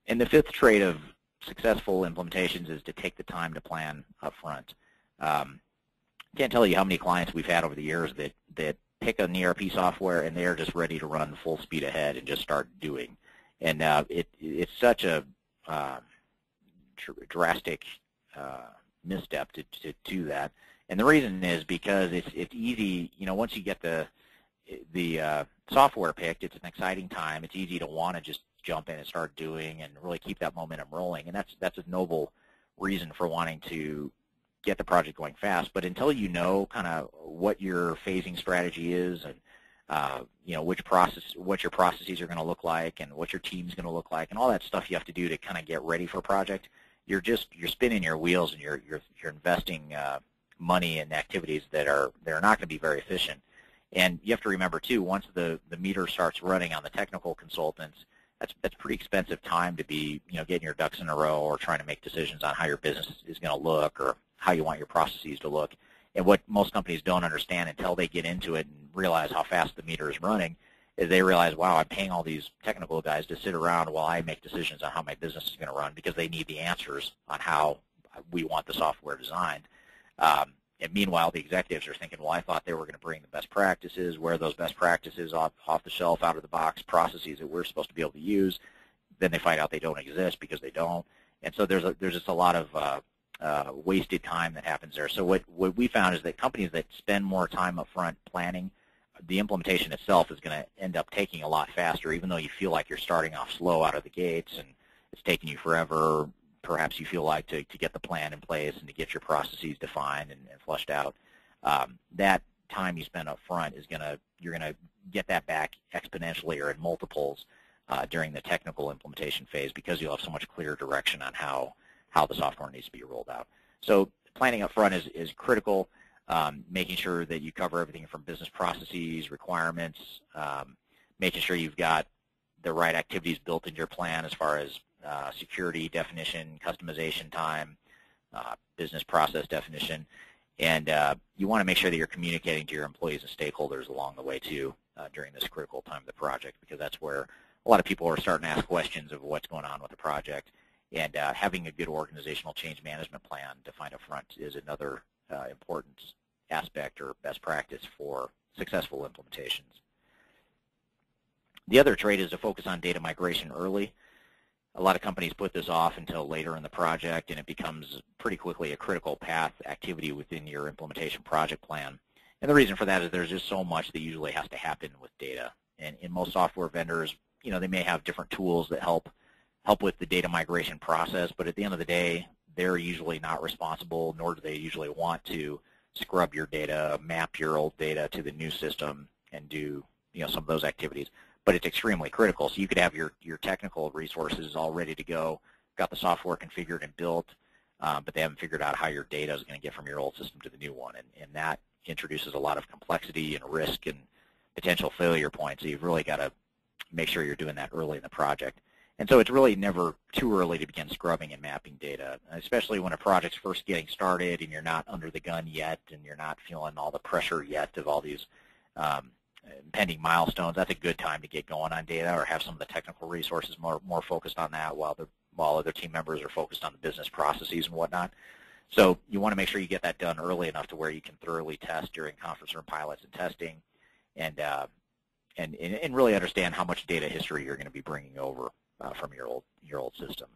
And the fifth trait of successful implementations is to take the time to plan up front. Can't tell you how many clients we've had over the years that pick an ERP software and they're just ready to run full speed ahead and just start doing. And it's such a drastic misstep to do that. And the reason is because it's easy, once you get the software picked, it's an exciting time. It's easy to want to just jump in and start doing and really keep that momentum rolling. And that's a noble reason for wanting to get the project going fast. But until you know kind of what your phasing strategy is and what your processes are going to look like and what your team's going to look like and all that stuff you have to do to kind of get ready for a project, you're spinning your wheels and you're investing money in activities that are not going to be very efficient. And you have to remember too, once the meter starts running on the technical consultants, that's pretty expensive time to be getting your ducks in a row or trying to make decisions on how your business is going to look or how you want your processes to look. And what most companies don't understand until they get into it and realize how fast the meter is running is they realize, wow, I'm paying all these technical guys to sit around while I make decisions on how my business is going to run because they need the answers on how we want the software designed. And meanwhile, the executives are thinking, well, I thought they were going to bring the best practices, where those best practices off the shelf, out of the box processes that we're supposed to be able to use. Then they find out they don't exist because they don't. And so there's just a lot of wasted time that happens there. So what we found is that companies that spend more time up front planning, the implementation itself is going to end up taking a lot faster, even though you feel like you're starting off slow out of the gates and it's taking you forever. Perhaps you feel like to get the plan in place and to get your processes defined and flushed out. That time you spend up front you're going to get that back exponentially or in multiples during the technical implementation phase because you'll have so much clearer direction on how the software needs to be rolled out. So planning up front is critical, making sure that you cover everything from business processes, requirements, making sure you've got the right activities built into your plan as far as security definition, customization time, business process definition, and you want to make sure that you're communicating to your employees and stakeholders along the way too during this critical time of the project, because that's where a lot of people are starting to ask questions of what's going on with the project, and having a good organizational change management plan defined up front is another important aspect or best practice for successful implementations. The other trait is to focus on data migration early. A lot of companies put this off until later in the project, and it becomes pretty quickly a critical path activity within your implementation project plan. And the reason for that is there's just so much that usually has to happen with data. And in most software vendors, they may have different tools that help with the data migration process, but at the end of the day, they're usually not responsible, nor do they usually want to scrub your data, map your old data to the new system, and do some of those activities. But it's extremely critical. So you could have your technical resources all ready to go, got the software configured and built, but they haven't figured out how your data is going to get from your old system to the new one. And that introduces a lot of complexity and risk and potential failure points. So you've really got to make sure you're doing that early in the project. And so it's really never too early to begin scrubbing and mapping data, especially when a project's first getting started and you're not under the gun yet and you're not feeling all the pressure yet of all these pending milestones. That's a good time to get going on data or have some of the technical resources more focused on that while other team members are focused on the business processes and whatnot. So you want to make sure you get that done early enough to where you can thoroughly test during conference room pilots and testing and really understand how much data history you're going to be bringing over from your old system.